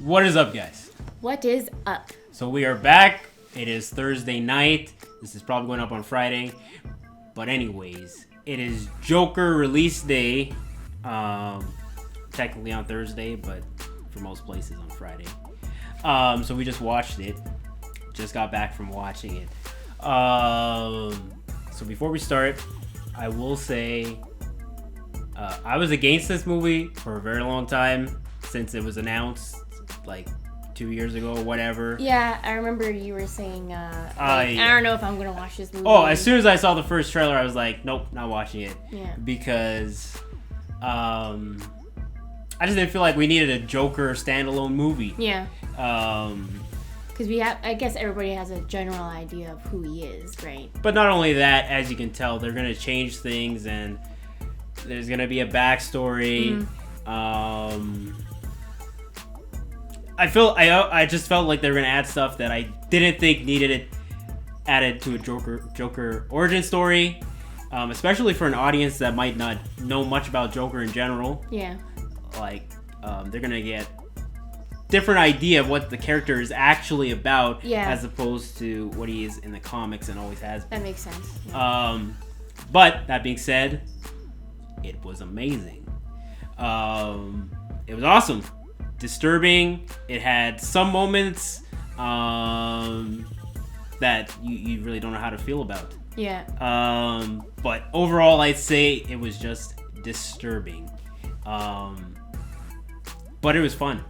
What is up, guys? What is up? So we are back. It is Thursday night. This is probably going up on Friday. But anyways, it is Joker release day. Technically on Thursday, but for most places on Friday. So we just watched it. Just got back from watching it. So before we start, I will say I was against this movie for a very long time since it was announced like 2 years ago or whatever. Yeah, I remember you were saying, I don't know if I'm going to watch this movie. Oh, as soon as I saw the first trailer, I was like, nope, not watching it. Yeah. Because I just didn't feel like we needed a Joker standalone movie. Yeah. Because I guess everybody has a general idea of who he is, right? But not only that, as you can tell, they're going to change things and there's going to be a backstory. I just felt like they were going to add stuff that I didn't think needed it added to a Joker origin story, especially for an audience that might not know much about Joker in general. Yeah. Like, they're going to get different idea of what the character is actually about, as opposed to what he is in the comics and always has been. That makes sense. Yeah. But that being said, it was amazing. It was awesome, disturbing. It had some moments that you really don't know how to feel about. Yeah. But overall, I'd say it was just disturbing. But it was fun.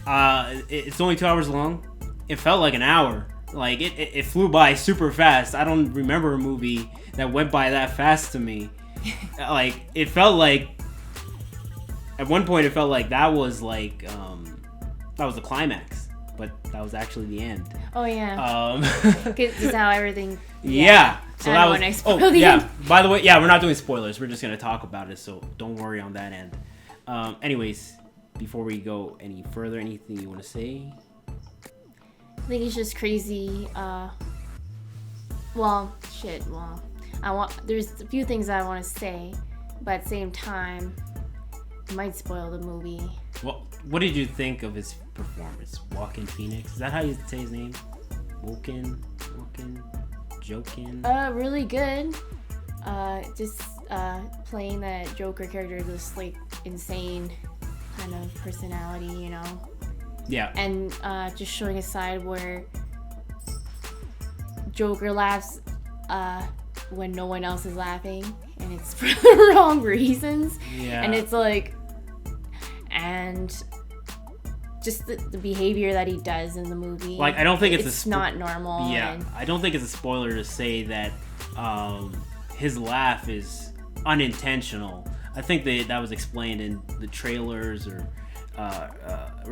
It's only 2 hours long. It felt like an hour. Like it flew by super fast. I don't remember a movie that went by that fast to me. Like it felt like at one point it felt like that was the climax, but that was actually the end. Oh yeah. Is how everything. Yeah. So that was. End. By the way, we're not doing spoilers. We're just gonna talk about it, so don't worry on that end. Anyways. Before we go any further, anything you want to say? I think it's just crazy. There's a few things I want to say, but at the same time, it might spoil the movie. Well, what did you think of his performance? Joaquin Phoenix? Is that how you say his name? Jokin? Really good. Just playing that Joker character, just like insane kind of personality, you know. Yeah. And just showing a side where Joker laughs when no one else is laughing, and it's for the wrong reasons. Yeah. And it's like, and just the behavior that he does in the movie. Like, I don't think it's not normal. Yeah. I don't think it's a spoiler to say that his laugh is unintentional. I think that was explained in the trailers or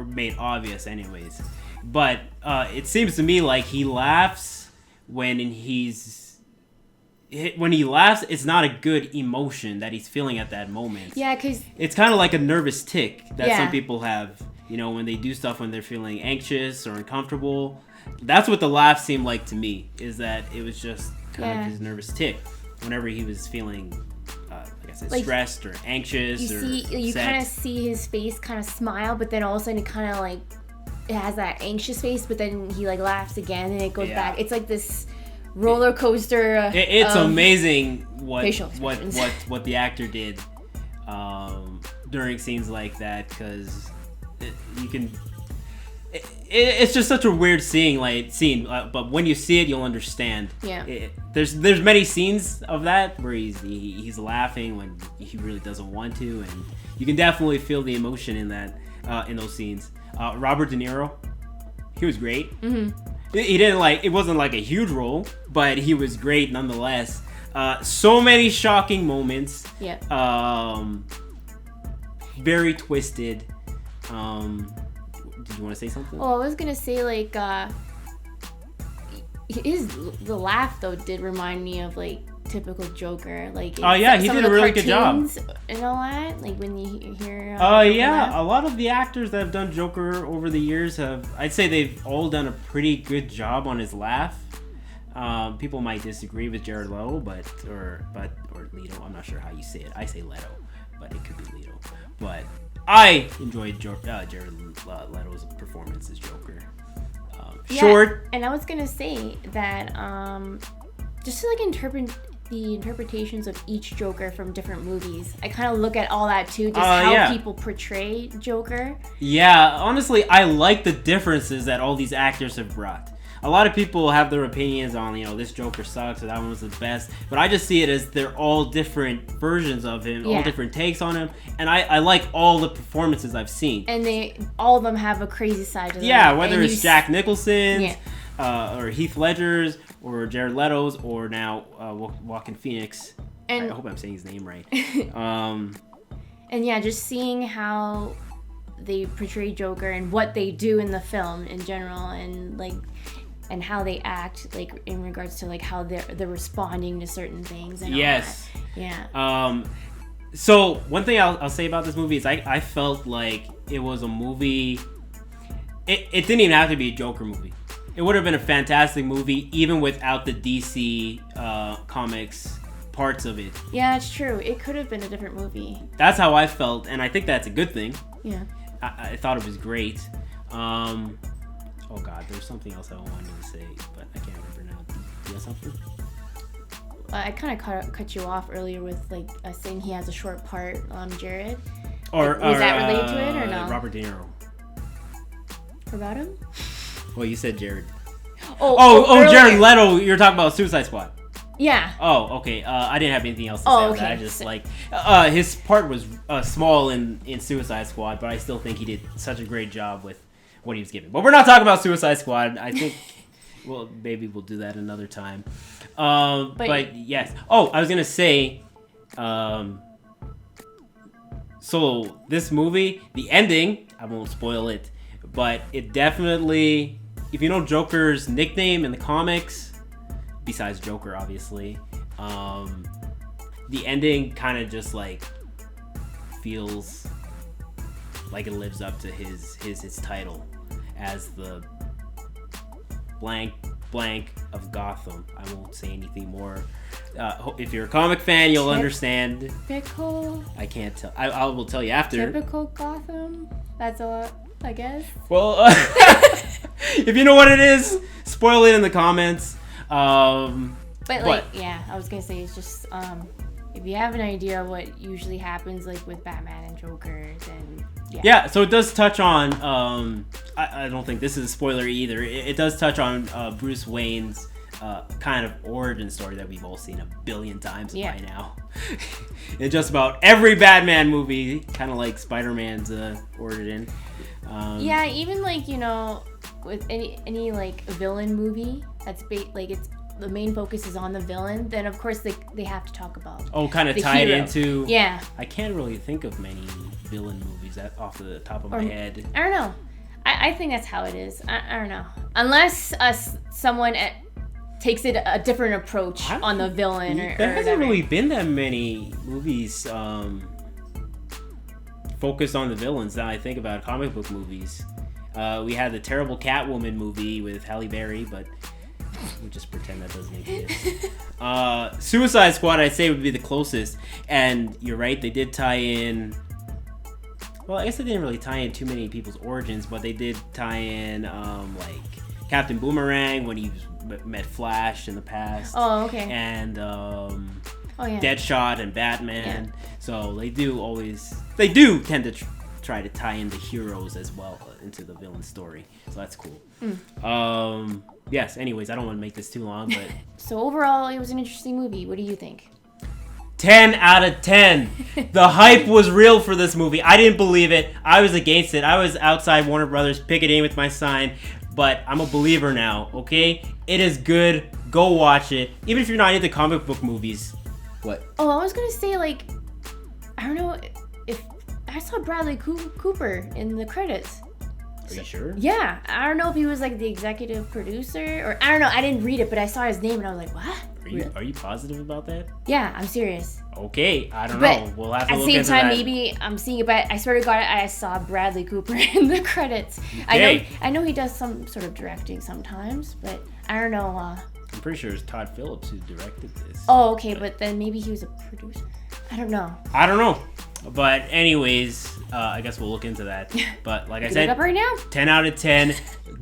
made obvious anyways. But it seems to me like he laughs when he laughs, it's not a good emotion that he's feeling at that moment. Yeah, because it's kind of like a nervous tick that some people have, you know, when they do stuff when they're feeling anxious or uncomfortable. That's what the laugh seemed like to me, is that it was just kind of his nervous tick whenever he was feeling stressed or anxious you kind of see his face kind of smile, but then all of a sudden it kind of like it has that anxious face, but then he like laughs again and it goes back. It's like this roller coaster. It's amazing what the actor did during scenes like that, because you can. It's just such a weird scene, but when you see it, you'll understand. Yeah. There's many scenes of that where he's laughing when he really doesn't want to, and you can definitely feel the emotion in that in those scenes. Robert De Niro, he was great. Mm-hmm. He didn't it wasn't like a huge role, but he was great nonetheless. So many shocking moments. Yeah. Very twisted. Did you want to say something? Oh, I was gonna say the laugh though did remind me of like typical Joker. Like, oh yeah, he did a really good job and all that. Like when you hear. A lot of the actors that have done Joker over the years I'd say they've all done a pretty good job on his laugh. People might disagree with Jared Leto, or Leto. I'm not sure how you say it. I say Leto, but it could be Leto. But I enjoyed Jared Leto's performance as Joker. Short. And I was gonna say that just to like interpret the interpretations of each Joker from different movies, I kind of look at all that too, just how people portray Joker. Yeah, honestly, I like the differences that all these actors have brought. A lot of people have their opinions on, this Joker sucks or that one was the best, but I just see it as they're all different versions of him, all different takes on him, and I like all the performances I've seen. And all of them have a crazy side to them. Yeah, whether it's Jack Nicholson's, or Heath Ledger's, or Jared Leto's, or now Joaquin Phoenix. And I hope I'm saying his name right. And yeah, just seeing how they portray Joker and what they do in the film in general, and how they act, like in regards to like how they're responding to certain things. And yes. All that. Yeah. So one thing I'll say about this movie is I felt like it was a movie. It didn't even have to be a Joker movie. It would have been a fantastic movie even without the DC comics parts of it. Yeah, it's true. It could have been a different movie. That's how I felt, and I think that's a good thing. Yeah. I thought it was great. Oh God, there's something else I wanted to say, but I can't remember now. Do you have something? I kind of cut you off earlier with like saying he has a short part, Jared. Was that related to it or no? Robert De Niro. About him? Well, you said Jared. Oh, Jared Leto. You're talking about Suicide Squad. Yeah. Oh, okay. I didn't have anything else to say on that. I just his part was small in Suicide Squad, but I still think he did such a great job with what he was given. But we're not talking about Suicide Squad. I think, well, maybe we'll do that another time. But yes. Oh, I was gonna say, so this movie, the ending, I won't spoil it, but it definitely, if you know Joker's nickname in the comics, besides Joker, obviously, the ending kind of just like feels like it lives up to his title as the blank of Gotham. I won't say anything more. If you're a comic fan, you'll understand. Typical. I can't tell. I will tell you after. Typical Gotham. That's a lot, I guess. Well, if you know what it is, spoil it in the comments. I was gonna say, it's just if you have an idea of what usually happens like with Batman and Joker, then yeah, so it does touch on I don't think this is a spoiler either. It does touch on Bruce Wayne's kind of origin story that we've all seen a billion times by now. In just about every Batman movie, kind of like Spider-Man's origin. Even like, with any like villain movie that's it's the main focus is on the villain, then of course they have to talk about kind of tied into. Yeah. I can't really think of many villain movies off the top of my head. I don't know. I think that's how it is. I don't know. Unless someone takes it a different approach on the villain. There hasn't really been that many movies focused on the villains now I think about comic book movies. We had the terrible Catwoman movie with Halle Berry, but we'll just pretend that doesn't exist. Suicide Squad, I'd say, would be the closest. And you're right, they did tie in. Well, I guess they didn't really tie in too many people's origins, but they did tie in like Captain Boomerang when he met Flash in the past. Oh, okay. And Deadshot and Batman. Yeah. So they do tend to try to tie in the heroes as well into the villain story. So that's cool. Yes, anyways, I don't want to make this too long, but so overall it was an interesting movie. What do you think? 10 out of 10. The hype was real for this movie. I didn't believe it. I was against it. I was outside Warner Brothers picketing with my sign, but I'm a believer now, okay? It is good. Go watch it. Even if you're not into comic book movies. What? Oh, I was going to say, like, I don't know if I saw Bradley Cooper in the credits. Are you sure? Yeah. I don't know if he was like the executive producer or I don't know. I didn't read it, but I saw his name and I was like, what? Are you positive about that? Yeah, I'm serious. Okay, I don't know. We'll have to look into that. At the same time, maybe I'm seeing it, but I swear to God, I saw Bradley Cooper in the credits. Okay. I know he does some sort of directing sometimes, but I don't know. I'm pretty sure it's Todd Phillips who directed this. Oh, okay, but then maybe he was a producer. I don't know. But anyways, I guess we'll look into that. But like I Look said, it up right now. 10 out of 10.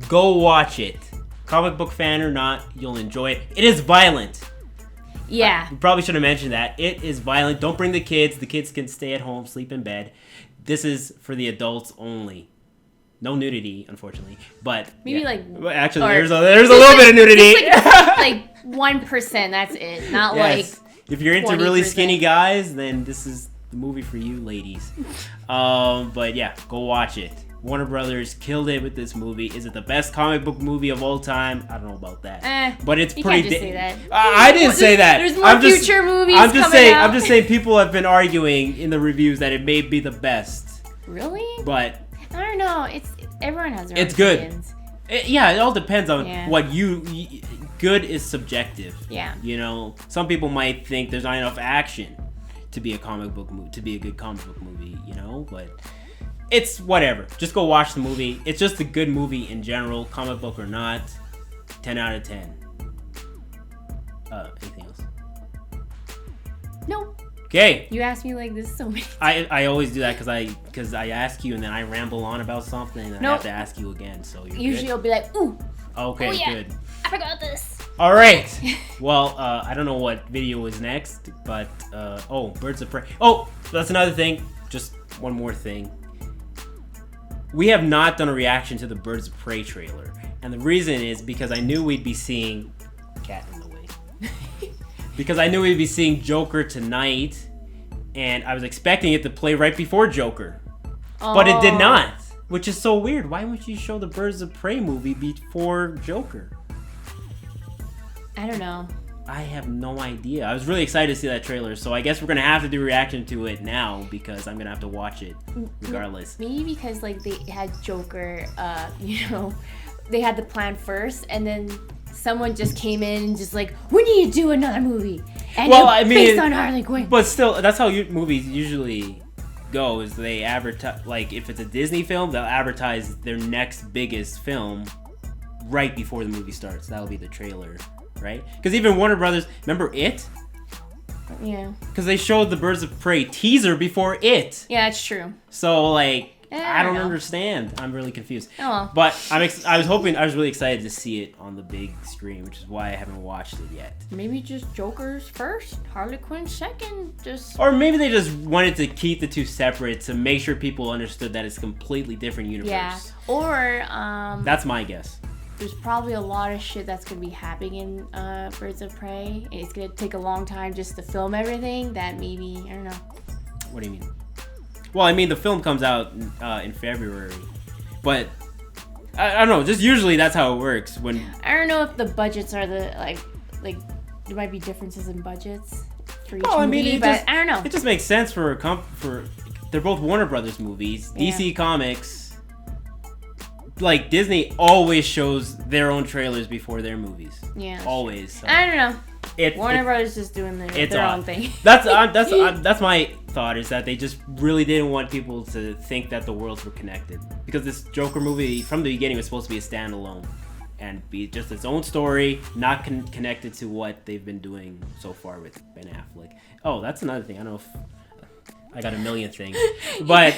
Go watch it. Comic book fan or not, you'll enjoy it. It is violent. Yeah. You probably should have mentioned that. It is violent. Don't bring the kids. The kids can stay at home, sleep in bed. This is for the adults only. No nudity, unfortunately. But maybe yeah. like. Well, actually, there's a little bit of nudity. Like 1%. That's it. Not yes. like. If you're into 20%. really skinny guys, then this is the movie for you, ladies. But yeah, go watch it. Warner Brothers killed it with this movie. Is it the best comic book movie of all time? I don't know about that. But it's you pretty. Can't just say that. I didn't say that. There's more future movies I'm just coming saying. out. I'm just saying. People have been arguing in the reviews that it may be the best. Really? But I don't know. It's everyone has their own good. opinions. It all depends on what you. Good is subjective. Yeah. You know, some people might think there's not enough action to be a comic book movie, to be a good comic book movie. You know, but. It's whatever. Just go watch the movie. It's just a good movie in general, comic book or not. 10 out of 10. Anything else? No. Okay. You asked me like this so many times. I always do that because I ask you and then I ramble on about something and I have to ask you again. So you're usually good? I'll be like, ooh. Okay, oh, yeah. good. I forgot this. All right. Well, I don't know what video is next, but Birds of Prey. Oh, that's another thing. Just one more thing. We have not done a reaction to the Birds of Prey trailer. And the reason is because I knew we'd be seeing... Cat in the way. Because I knew we'd be seeing Joker tonight. And I was expecting it to play right before Joker. Oh. But it did not. Which is so weird. Why would you show the Birds of Prey movie before Joker? I don't know. I have no idea. I was really excited to see that trailer, so I guess we're gonna have to do a reaction to it now because I'm gonna have to watch it regardless. Maybe because like they had Joker, they had the plan first, and then someone just came in and just like, we need to do another movie, and based on Harley Quinn. But still, that's how movies usually go. Is they advertise, like if it's a Disney film, they'll advertise their next biggest film right before the movie starts. That'll be the trailer. Right? Because even Warner Brothers, remember It? Yeah. Because they showed the Birds of Prey teaser before It. Yeah, that's true. So, like, I don't understand. I'm really confused. Oh, well. But I was really excited to see it on the big screen, which is why I haven't watched it yet. Maybe just Joker's first, Harley Quinn second, Or maybe they just wanted to keep the two separate to make sure people understood that it's a completely different universe. Yeah. Or, that's my guess. There's probably a lot of shit that's going to be happening in Birds of Prey. It's going to take a long time just to film everything that maybe, I don't know. What do you mean? Well, I mean, the film comes out in February. But, I don't know, just usually that's how it works. I don't know if the budgets are like there might be differences in budgets for each movie, but I don't know. It just makes sense for they're both Warner Brothers movies. Yeah. DC Comics... Like, Disney always shows their own trailers before their movies. Yeah. Always. So. I don't know. Warner Brothers just doing their own thing. That's my thought, is that they just really didn't want people to think that the worlds were connected. Because this Joker movie, from the beginning, was supposed to be a standalone. And be just its own story, not connected to what they've been doing so far with Ben Affleck. Oh, that's another thing. I don't know if... I got a million things. But...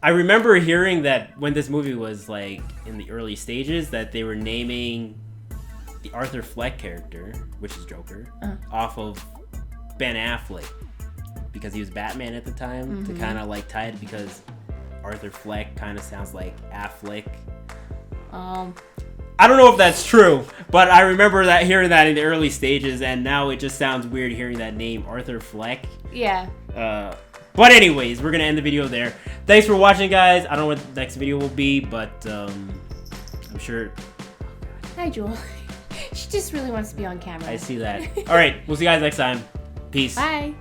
I remember hearing that when this movie was like in the early stages, that they were naming the Arthur Fleck character, which is Joker, off of Ben Affleck because he was Batman at the time, to kind of like tie it, because Arthur Fleck kind of sounds like Affleck. I don't know if that's true, but I remember hearing that in the early stages, and now it just sounds weird hearing that name, Arthur Fleck. Yeah. But anyways, we're going to end the video there. Thanks for watching, guys. I don't know what the next video will be, but I'm sure... Hi, Jewel. She just really wants to be on camera. I see that. All right, we'll see you guys next time. Peace. Bye.